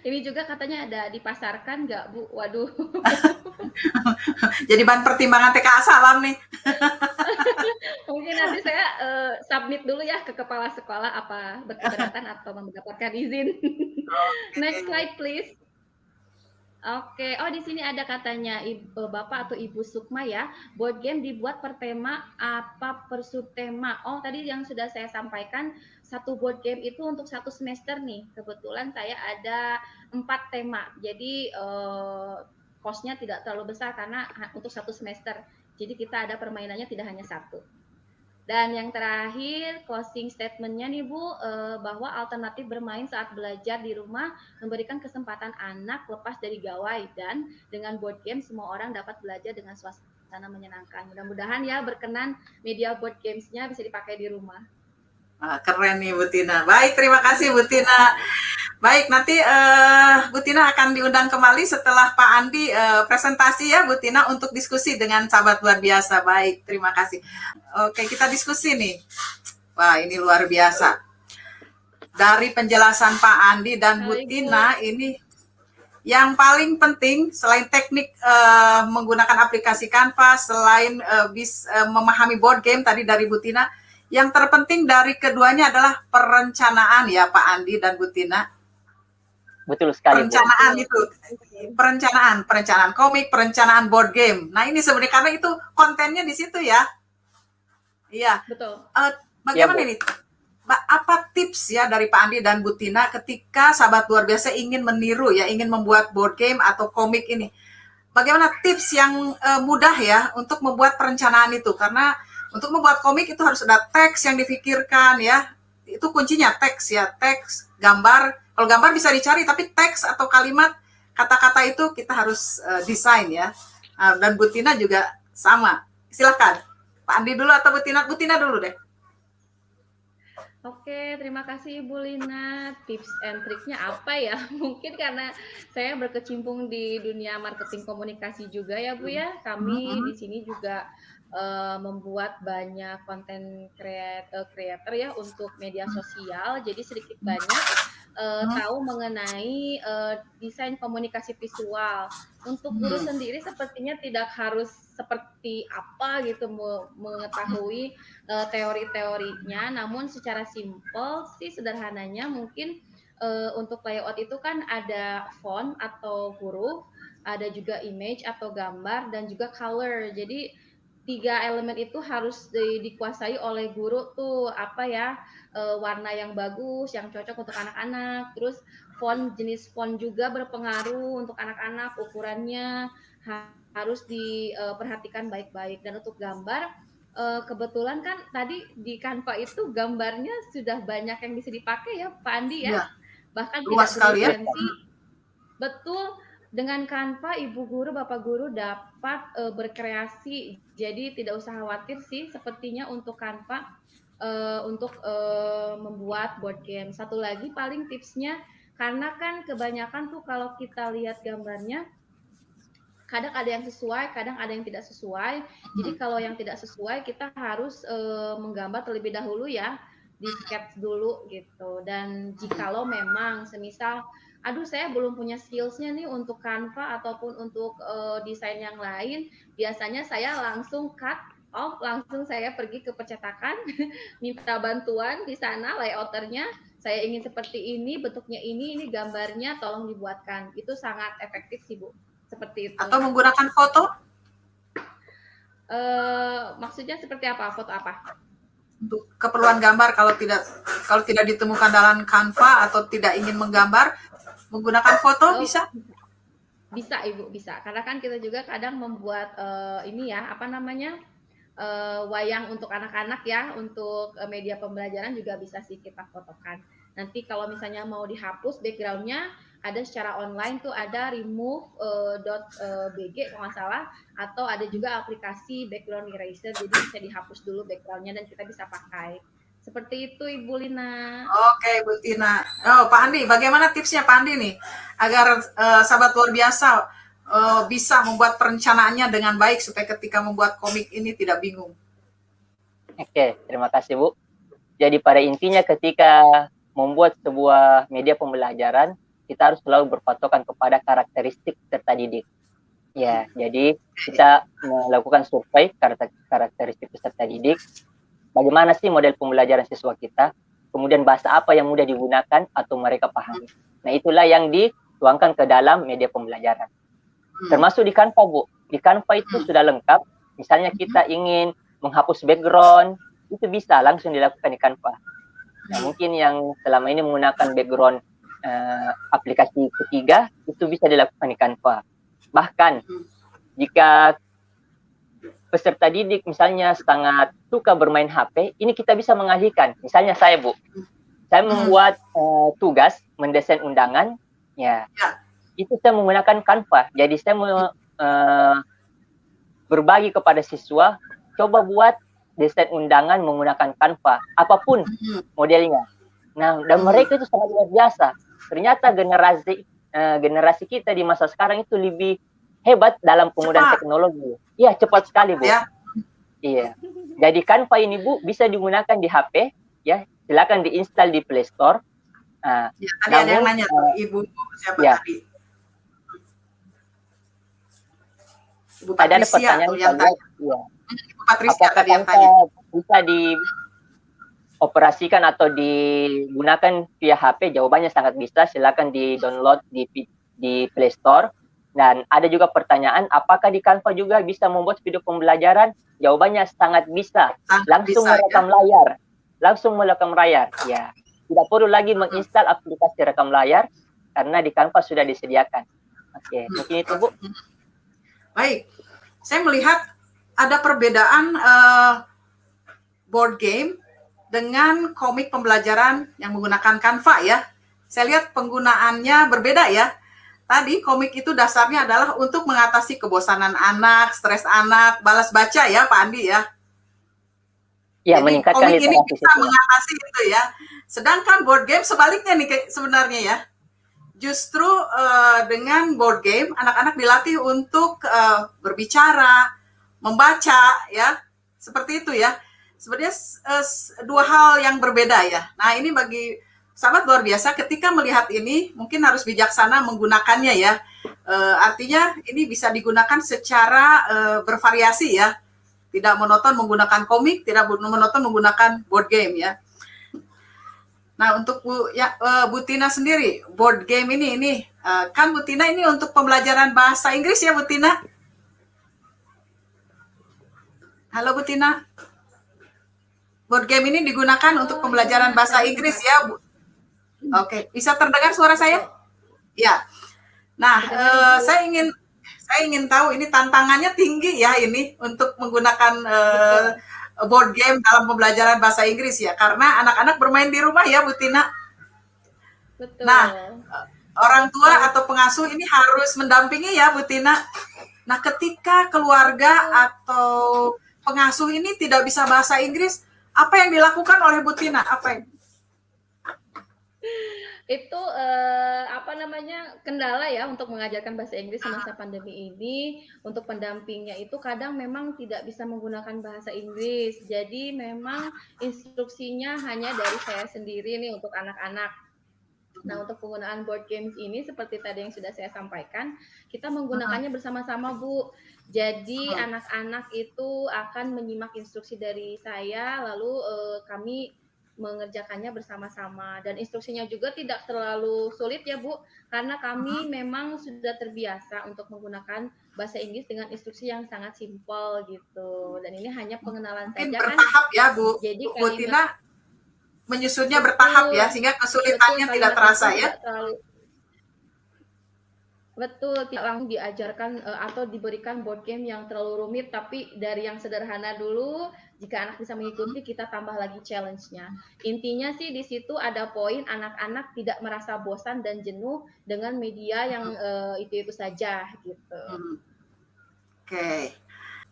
Ini juga katanya ada dipasarkan nggak Bu? Waduh. Jadi bahan pertimbangan TK Asalam nih. Mungkin nanti saya submit dulu ya ke kepala sekolah, apa berkeberatan atau mendapatkan izin. Next Oke. slide please. Oke, oh di sini ada katanya Bapak atau Ibu Sukma ya, board game dibuat per tema apa per subtema. Oh tadi yang sudah saya sampaikan, satu board game itu untuk satu semester nih. Kebetulan saya ada 4 tema, jadi cost-nya tidak terlalu besar karena untuk satu semester. Jadi kita ada permainannya tidak hanya satu. Dan yang terakhir, closing statement-nya nih Bu, bahwa alternatif bermain saat belajar di rumah memberikan kesempatan anak lepas dari gawai, dan dengan board game semua orang dapat belajar dengan suasana menyenangkan. Mudah-mudahan ya berkenan media board games-nya bisa dipakai di rumah. Keren nih Bu Tina. Baik, terima kasih Bu Tina. Baik, nanti Bu Tina akan diundang kembali setelah Pak Andi presentasi ya Bu Tina untuk diskusi dengan sahabat luar biasa. Baik, terima kasih. Oke, kita diskusi nih. Wah, ini luar biasa. Dari penjelasan Pak Andi dan Bu Tina, ini yang paling penting selain teknik menggunakan aplikasi Canva, selain memahami board game tadi dari Bu Tina, yang terpenting dari keduanya adalah perencanaan ya Pak Andi dan Bu Tina. Betul sekali. Perencanaan Bu. Itu, perencanaan komik, perencanaan board game. Nah ini sebenarnya karena itu kontennya di situ ya. Iya. Betul. Bagaimana ini? Apa tips ya dari Pak Andi dan Bu Tina ketika sahabat luar biasa ingin meniru ya, ingin membuat board game atau komik ini? Bagaimana tips yang mudah ya untuk membuat perencanaan itu? Karena untuk membuat komik itu harus ada teks yang difikirkan ya. Itu kuncinya teks ya, teks, gambar. Kalau gambar bisa dicari, tapi teks atau kalimat, kata-kata itu kita harus desain ya. Dan Bu Tina juga sama. Silakan. Pak Andi dulu atau Bu Tina? Bu Tina dulu deh. Oke, terima kasih Ibu Lina. Tips and triknya apa ya? Mungkin karena saya berkecimpung di dunia marketing komunikasi juga ya Bu ya. Kami di sini juga membuat banyak konten creator ya untuk media sosial. Jadi sedikit banyak tahu mengenai desain komunikasi visual. Untuk guru sendiri sepertinya tidak harus seperti apa gitu mengetahui teori-teorinya, namun secara simpel sih sederhananya mungkin untuk layout itu kan ada font atau huruf, ada juga image atau gambar, dan juga color. Jadi 3 elemen itu harus dikuasai oleh guru tuh, apa ya, warna yang bagus, yang cocok untuk anak-anak, terus jenis font juga berpengaruh untuk anak-anak, ukurannya harus diperhatikan baik-baik. Dan untuk gambar, kebetulan kan tadi di Canva itu gambarnya sudah banyak yang bisa dipakai ya Pak Andi ya, bahkan tidak sekali ya. Betul. Dengan Canva, Ibu Guru, Bapak Guru dapat berkreasi. Jadi tidak usah khawatir sih sepertinya untuk Canva untuk membuat board game. Satu lagi paling tipsnya, karena kan kebanyakan tuh kalau kita lihat gambarnya, kadang ada yang sesuai, kadang ada yang tidak sesuai. Jadi kalau yang tidak sesuai, kita harus menggambar terlebih dahulu ya. di sketch dulu gitu. Dan jikalau memang semisal aduh saya belum punya skillsnya nih untuk Canva ataupun untuk desain yang lain, biasanya saya langsung cut off, langsung saya pergi ke percetakan, minta bantuan di sana layouternya, saya ingin seperti ini, bentuknya ini gambarnya, tolong dibuatkan. Itu sangat efektif sih Bu, seperti itu. Atau menggunakan foto? Maksudnya seperti apa? Foto apa? Untuk keperluan gambar, kalau tidak ditemukan dalam Canva atau tidak ingin menggambar, menggunakan foto bisa? Bisa Ibu, bisa. Karena kan kita juga kadang membuat ini ya, apa namanya, wayang untuk anak-anak ya, untuk media pembelajaran juga bisa sih kita fotokan. Nanti kalau misalnya mau dihapus backgroundnya, ada secara online tuh ada remove.bg kalau nggak salah, atau ada juga aplikasi background eraser, jadi bisa dihapus dulu backgroundnya dan kita bisa pakai. Seperti itu Ibu Lina. Oke, Bu Tina. Oh, Pak Andi, bagaimana tipsnya Pak Andi nih agar sahabat luar biasa bisa membuat perencanaannya dengan baik supaya ketika membuat komik ini tidak bingung? Oke, terima kasih Bu. Jadi pada intinya ketika membuat sebuah media pembelajaran, kita harus selalu berpatokan kepada karakteristik peserta didik. Ya, jadi kita melakukan survei karakteristik peserta didik. Bagaimana sih model pembelajaran siswa kita? Kemudian bahasa apa yang mudah digunakan atau mereka pahami. Nah, itulah yang dituangkan ke dalam media pembelajaran. Termasuk di Canva, Bu. Di Canva itu sudah lengkap. Misalnya kita ingin menghapus background, itu bisa langsung dilakukan di Canva. Nah, mungkin yang selama ini menggunakan background aplikasi ketiga, itu bisa dilakukan di Canva. Bahkan, jika peserta didik misalnya sangat suka bermain HP, ini kita bisa mengalihkan. Misalnya saya, Bu, saya membuat tugas, mendesain undangan, ya, itu saya menggunakan Canva. Jadi saya berbagi kepada siswa, coba buat desain undangan menggunakan Canva, apapun modelnya. Nah, dan mereka itu sangat luar biasa. Ternyata generasi kita di masa sekarang itu lebih hebat dalam penggunaan teknologi. Iya, cepat sekali, Bu. Ya. Iya. Jadi Canva ini, Bu, bisa digunakan di HP, ya. Silakan diinstal di Play Store. Ya, tadi ada yang nanya tuh, Ibu siapa ya. tadi? Ibu Ada Patricia pertanyaan yang tanya. ya. Ibu Patricia Apakah tadi yang Canva tanya. bisa dioperasikan atau digunakan via HP? Jawabannya sangat bisa. Silakan di-download di Play Store. Dan ada juga pertanyaan, apakah di Canva juga bisa membuat video pembelajaran? Jawabannya sangat bisa. Langsung merekam layar. Langsung merekam layar. Ya. Tidak perlu lagi menginstal aplikasi rekam layar karena di Canva sudah disediakan. Oke, mungkin itu, Bu. Baik. Saya melihat ada perbedaan board game dengan komik pembelajaran yang menggunakan Canva ya. Saya lihat penggunaannya berbeda ya. Tadi komik itu dasarnya adalah untuk mengatasi kebosanan anak, stres anak, balas baca ya Pak Andi ya. Ya, jadi meningkatkan komik ini bisa itu. mengatasi itu ya. Sedangkan board game sebaliknya nih sebenarnya ya. Justru dengan board game anak-anak dilatih untuk berbicara, membaca ya. Seperti itu ya. Sebenarnya dua hal yang berbeda ya. Nah, ini bagi sahabat luar biasa ketika melihat ini mungkin harus bijaksana menggunakannya ya. Artinya ini bisa digunakan secara bervariasi ya. Tidak monoton menggunakan komik, tidak monoton menggunakan board game ya. Nah, untuk Bu Tina sendiri, board game ini kan Bu Tina ini untuk pembelajaran bahasa Inggris ya Bu Tina? Halo Bu Tina. Board game ini digunakan untuk pembelajaran bahasa Inggris ya Bu. Oke, bisa terdengar suara saya? Ya. Nah, saya ingin tahu ini tantangannya tinggi ya ini untuk menggunakan board game dalam pembelajaran bahasa Inggris ya, karena anak-anak bermain di rumah ya Bu Tina. Betul. Nah, orang tua atau pengasuh ini harus mendampingi ya Bu Tina. Nah, ketika keluarga atau pengasuh ini tidak bisa bahasa Inggris, apa yang dilakukan oleh Bu Tina? Apa yang? Itu apa namanya, kendala ya untuk mengajarkan bahasa Inggris semasa pandemi ini. Untuk pendampingnya itu kadang memang tidak bisa menggunakan bahasa Inggris. Jadi memang instruksinya hanya dari saya sendiri nih untuk anak-anak. Nah, untuk penggunaan board games ini seperti tadi yang sudah saya sampaikan, kita menggunakannya bersama-sama, Bu. Jadi anak-anak itu akan menyimak instruksi dari saya, lalu kami mengerjakannya bersama-sama. Dan instruksinya juga tidak terlalu sulit ya, Bu, karena kami memang sudah terbiasa untuk menggunakan bahasa Inggris dengan instruksi yang sangat simpel gitu. Dan ini hanya pengenalan Mungkin saja kan. bertahap ya Bu, Jadi Bu Tina kalimat menyusunnya bertahap ya, sehingga kesulitannya tidak terasa ya. Betul, tidak langsung diajarkan atau diberikan board game yang terlalu rumit, tapi dari yang sederhana dulu. Jika anak bisa mengikuti, kita tambah lagi challenge-nya. Intinya sih di situ ada poin anak-anak tidak merasa bosan dan jenuh dengan media yang itu-itu saja gitu. Oke.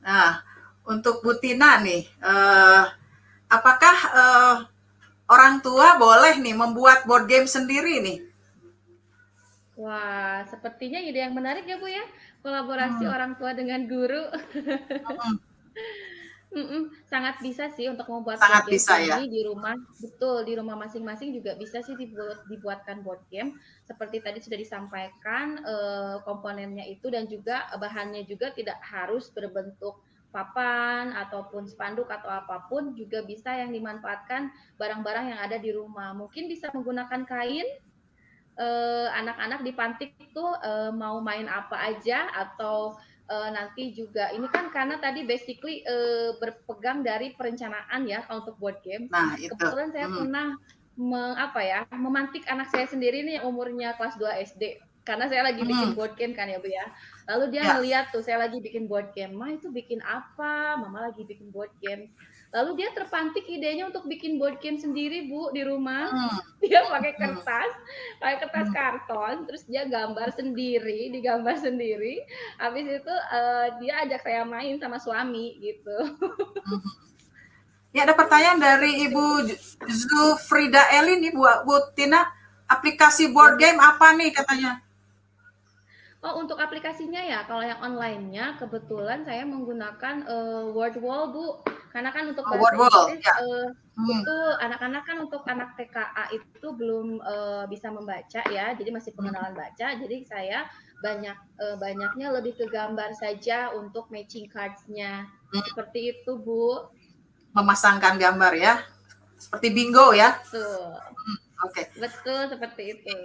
Nah, untuk Bu Tina nih, apakah orang tua boleh nih membuat board game sendiri nih? Wah, sepertinya ide yang menarik ya Bu ya, kolaborasi orang tua dengan guru. Sangat bisa sih untuk membuat Sangat board game bisa ya. ini di rumah. Betul, di rumah masing-masing juga bisa sih dibuatkan board game. Seperti tadi sudah disampaikan, komponennya itu dan juga bahannya juga tidak harus berbentuk papan ataupun spanduk atau apapun, juga bisa yang dimanfaatkan barang-barang yang ada di rumah. Mungkin bisa menggunakan kain, anak-anak dipantik tuh mau main apa aja, atau nanti juga ini kan karena tadi basically berpegang dari perencanaan ya kalau untuk board game. Nah, itu. Kebetulan saya pernah memantik anak saya sendiri nih yang umurnya kelas 2 SD. Karena saya lagi bikin board game kan ya Bu ya. Lalu dia ngeliat tuh saya lagi bikin board game. Ma itu bikin apa? Mama lagi bikin board game. Lalu dia terpantik idenya untuk bikin board game sendiri Bu di rumah. Dia pakai kertas karton, terus dia gambar sendiri, digambar sendiri. Habis itu dia ajak saya main sama suami gitu. Ya, ada pertanyaan dari Ibu Zufrida Eli nih, Bu Tina. Aplikasi board game apa nih katanya? Oh, untuk aplikasinya ya, kalau yang online-nya kebetulan saya menggunakan Wordwall, Bu. Karena kan untuk bahasa Inggris itu anak-anak kan, untuk anak TKA itu belum bisa membaca ya, jadi masih pengenalan baca. Jadi saya banyaknya lebih ke gambar saja untuk matching cards-nya. Seperti itu, Bu. Memasangkan gambar ya, seperti bingo ya. Betul. Oke. Betul, seperti itu.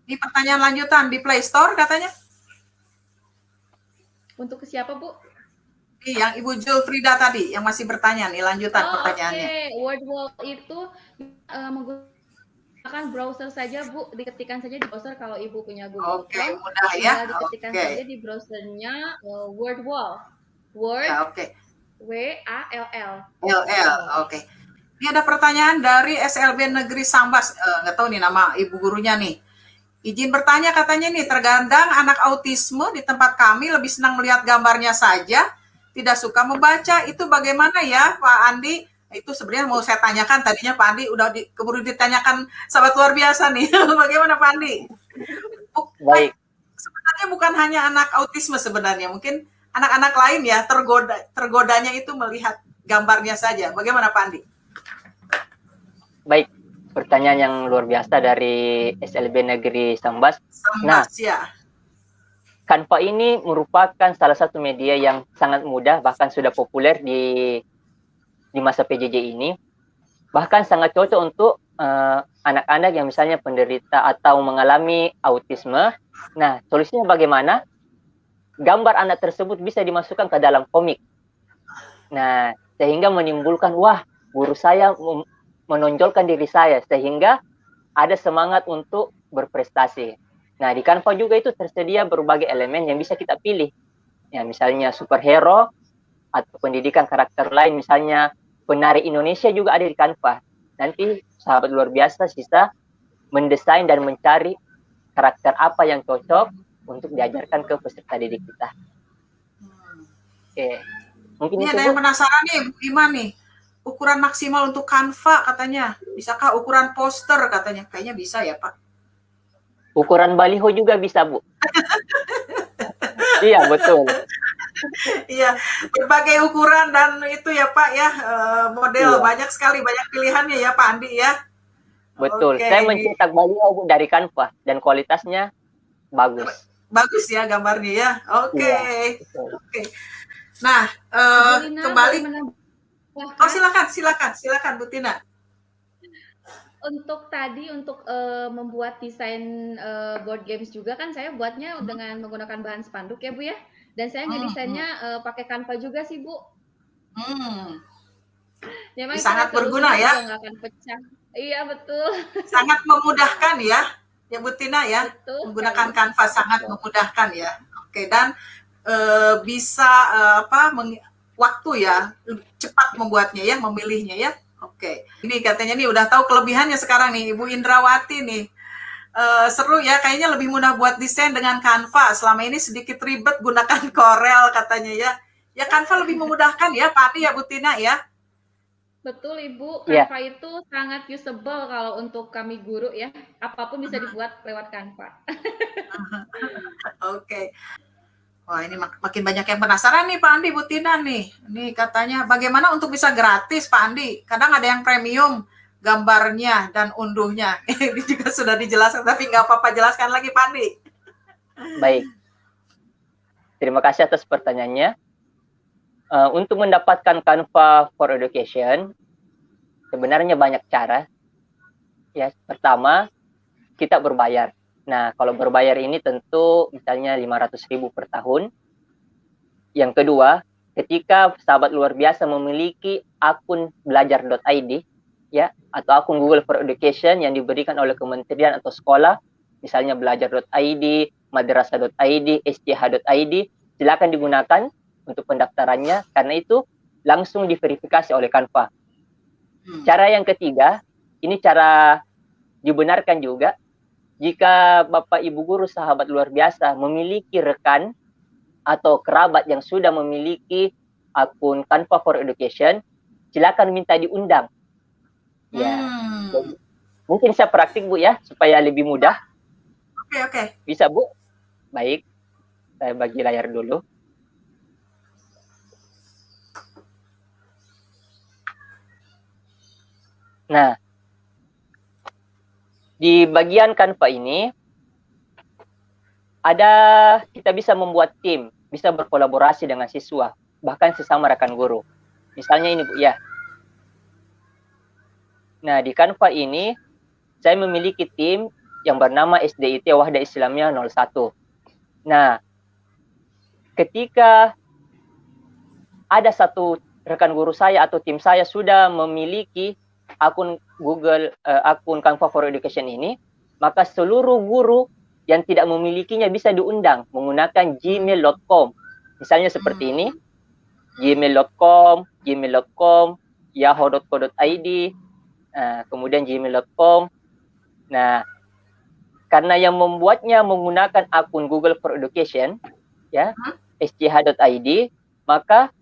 Ini pertanyaan lanjutan di Play Store katanya. Untuk ke siapa, Bu? Yang Ibu Julfrida tadi, yang masih bertanya nih, lanjutan pertanyaannya. Oke. Wordwall itu menggunakan browser saja, Bu. Diketikkan saja di browser kalau Ibu punya Google Chrome. Mudah ya. Diketikkan saja di browsernya Wordwall. Word, W-A-L-L. Oke. Ini ada pertanyaan dari SLB Negeri Sambas. Nggak tahu nih nama ibu gurunya nih. Izin bertanya katanya nih, terkadang anak autisme di tempat kami lebih senang melihat gambarnya saja, tidak suka membaca. Itu bagaimana ya Pak Andi? Itu sebenarnya mau saya tanyakan tadinya Pak Andi, udah keburu ditanyakan sahabat luar biasa nih. Bagaimana Pak Andi? Baik. Sebenarnya bukan hanya anak autisme sebenarnya, mungkin anak-anak lain ya tergodanya itu melihat gambarnya saja. Bagaimana Pak Andi? Baik. Pertanyaan yang luar biasa dari SLB Negeri Sambas. Nah, ya. Canva ini merupakan salah satu media yang sangat mudah, bahkan sudah populer di masa PJJ ini. Bahkan sangat cocok untuk anak-anak yang misalnya penderita atau mengalami autisme. Nah, solusinya bagaimana? Gambar anak tersebut bisa dimasukkan ke dalam komik. Nah, sehingga menimbulkan, wah, guru saya menonjolkan diri saya, sehingga ada semangat untuk berprestasi. Nah, di Canva juga itu tersedia berbagai elemen yang bisa kita pilih. Ya, misalnya superhero atau pendidikan karakter lain, misalnya penari Indonesia juga ada di Canva. Nanti sahabat luar biasa bisa mendesain dan mencari karakter apa yang cocok untuk diajarkan ke peserta didik kita. Oke. Mungkin ini ada yang penasaran nih, Bu Iman nih. Ukuran maksimal untuk Canva katanya. Bisakah ukuran poster katanya? Kayaknya bisa ya, Pak. Ukuran baliho juga bisa, Bu. Iya, betul. Iya, berbagai ukuran dan itu ya Pak ya, model Iya, banyak sekali, banyak pilihannya ya Pak Andi ya. betul. Oke, Saya ini mencetak baliho, Bu, dari Canva dan kualitasnya bagus. bagus ya gambarnya ya. Oke, Iya, betul. oke. Nah, Ibu Lina boleh kembali, oh menambahkan? silakan, silakan, silakan Bu Tina. Untuk tadi untuk membuat desain board games juga kan saya buatnya dengan menggunakan bahan spanduk ya Bu ya. Dan saya Hmm, ngedesainnya pakai Canva juga sih Bu. hmm. Memang Ini itu sangat berguna resolusinya ya, juga nggak akan pecah. Iya betul, sangat memudahkan ya Bu Tina ya, betul menggunakan sekali. Canva sangat Betul. memudahkan ya. Oke, dan bisa waktu ya cepat membuatnya ya, memilihnya ya. Oke, ini katanya nih udah tahu kelebihannya sekarang nih Ibu Indrawati nih. Seru ya, kayaknya lebih mudah buat desain dengan Canva. Selama ini sedikit ribet gunakan Corel katanya ya. Ya Canva lebih memudahkan ya, Pak Adi ya Bu Tina ya. Betul Ibu, Iya, Canva itu sangat usable kalau untuk kami guru ya. Apapun bisa dibuat lewat Canva. Oke. Wah, ini makin banyak yang penasaran nih Pak Andi, Bu Tina nih. Ini katanya bagaimana untuk bisa gratis Pak Andi? Kadang ada yang premium gambarnya dan unduhnya. Ini juga sudah dijelaskan, tapi nggak apa-apa, jelaskan lagi Pak Andi. baik. Terima kasih atas pertanyaannya. Untuk mendapatkan Canva for Education, sebenarnya banyak cara. Ya, pertama, kita berbayar. Nah, kalau berbayar ini tentu misalnya 500.000 per tahun. Yang kedua, ketika sahabat luar biasa memiliki akun belajar.id ya atau akun Google for Education yang diberikan oleh kementerian atau sekolah, misalnya belajar.id, madrasah.id, SCH.id, silakan digunakan untuk pendaftarannya karena itu langsung diverifikasi oleh Canva. Cara yang ketiga, ini cara dibenarkan juga jika Bapak Ibu guru sahabat luar biasa memiliki rekan atau kerabat yang sudah memiliki akun Canva for Education, silakan minta diundang. Ya, mungkin saya praktik Bu ya, supaya lebih mudah. Oke. Bisa Bu? Baik, saya bagi layar dulu. Nah, di bagian Canva ini, kita bisa membuat tim, bisa berkolaborasi dengan siswa, bahkan sesama rekan guru. Misalnya ini Bu ya. Nah, di Canva ini, saya memiliki tim yang bernama SDIT Wahda Islamiyah 01. Nah, ketika ada satu rekan guru saya atau tim saya sudah memiliki akun akun Canva for Education ini, maka seluruh guru yang tidak memilikinya bisa diundang menggunakan gmail.com. Misalnya seperti ini, gmail.com, yahoo.co.id, kemudian gmail.com. Nah, karena yang membuatnya menggunakan akun Google for Education, ya, sch.id, maka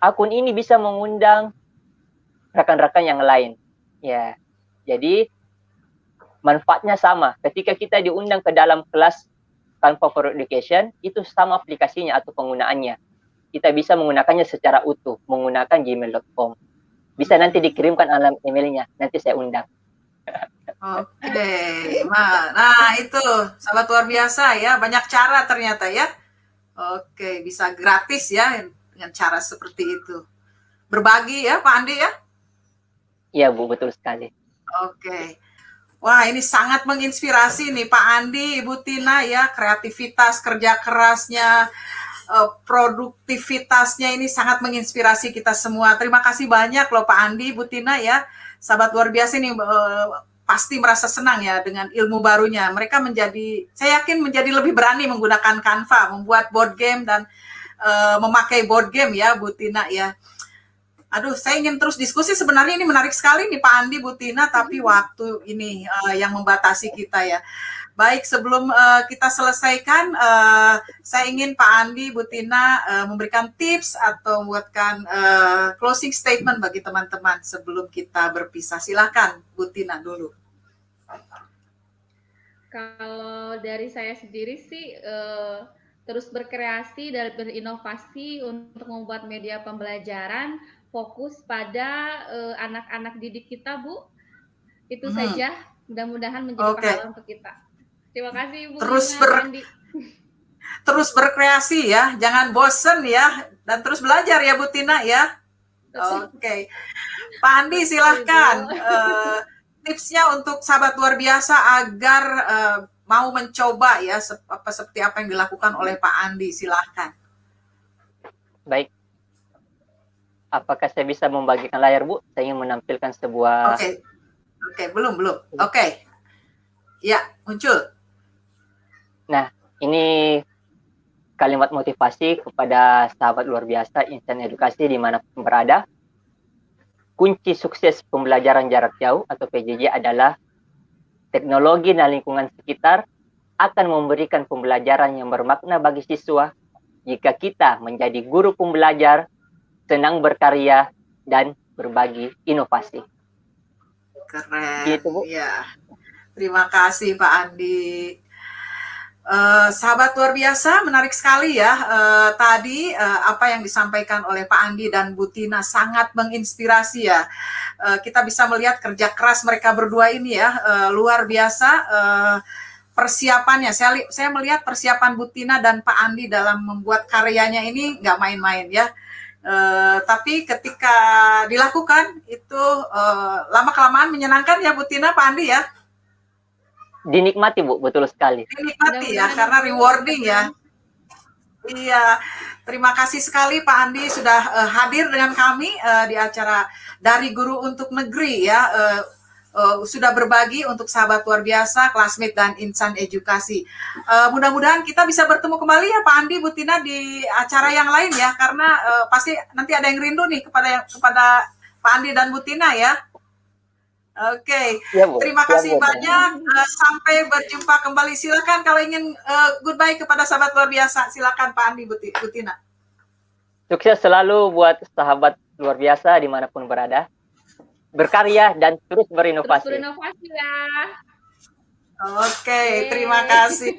akun ini bisa mengundang rekan-rekan yang lain. Ya, jadi manfaatnya sama. Ketika kita diundang ke dalam kelas Canva for Education, itu sama aplikasinya atau penggunaannya. Kita bisa menggunakannya secara utuh, menggunakan gmail.com. Bisa nanti dikirimkan alamat emailnya, nanti saya undang. Oke, nah itu sahabat luar biasa ya, banyak cara ternyata ya. Oke, bisa gratis ya dengan cara seperti itu. Berbagi ya Pak Andi ya. Iya Bu, betul sekali. Oke. Wah, ini sangat menginspirasi nih Pak Andi, Ibu Tina ya, kreativitas, kerja kerasnya, produktivitasnya ini sangat menginspirasi kita semua. Terima kasih banyak loh Pak Andi, Ibu Tina ya. Sahabat luar biasa ini pasti merasa senang ya dengan ilmu barunya. Mereka saya yakin menjadi lebih berani menggunakan Canva, membuat board game dan memakai board game ya Bu Tina ya. Aduh, saya ingin terus diskusi. Sebenarnya ini menarik sekali nih Pak Andi, Bu Tina, tapi waktu ini yang membatasi kita ya. Baik, sebelum kita selesaikan, saya ingin Pak Andi, Bu Tina memberikan tips atau membuatkan closing statement bagi teman-teman sebelum kita berpisah. Silakan, Bu Tina dulu. Kalau dari saya sendiri sih terus berkreasi dan berinovasi untuk membuat media pembelajaran fokus pada anak-anak didik kita, Bu. Itu saja. Mudah-mudahan menjadi pahala untuk kita. Terima kasih Bu Lina, Pak Andi. Terus berkreasi ya, jangan bosen ya, dan terus belajar ya Bu Tina ya. Oke. Pak Andi silahkan tipsnya untuk sahabat luar biasa agar mau mencoba ya seperti apa yang dilakukan oleh Pak Andi, silahkan. Baik. Apakah saya bisa membagikan layar, Bu? Saya ingin menampilkan sebuah... Oke, belum. Oke. Ya, muncul. Nah, ini kalimat motivasi kepada sahabat luar biasa insan edukasi dimanapun berada. Kunci sukses pembelajaran jarak jauh atau PJJ adalah teknologi dan lingkungan sekitar akan memberikan pembelajaran yang bermakna bagi siswa jika kita menjadi guru pembelajar, senang berkarya, dan berbagi inovasi. Keren. Gitu, Bu. Ya. Terima kasih Pak Andi. Sahabat luar biasa, menarik sekali ya. Tadi apa yang disampaikan oleh Pak Andi dan Bu Tina sangat menginspirasi ya. Kita bisa melihat kerja keras mereka berdua ini ya, luar biasa persiapannya. Saya melihat persiapan Bu Tina dan Pak Andi dalam membuat karyanya ini nggak main-main ya. Tapi ketika dilakukan itu lama-kelamaan menyenangkan ya Bu Tina, Pak Andi ya. Dinikmati Bu, betul sekali. Dinikmati ya, karena rewarding ya. Iya, terima kasih sekali Pak Andi sudah hadir dengan kami di acara Dari Guru untuk Negeri ya. Sudah berbagi untuk sahabat luar biasa, classmate dan insan edukasi. Mudah-mudahan kita bisa bertemu kembali ya Pak Andi, Bu Tina di acara yang lain ya, karena pasti nanti ada yang rindu nih kepada Pak Andi dan Bu Tina ya. Oke, ya, Bu. Terima kasih Bu. banyak. Sampai berjumpa kembali. Silakan kalau ingin goodbye kepada sahabat luar biasa, silakan Pak Andi, Bu Tina. Sukses selalu buat sahabat luar biasa dimanapun berada. Berkarya dan terus berinovasi. Terus berinovasi ya. Oke, terima kasih.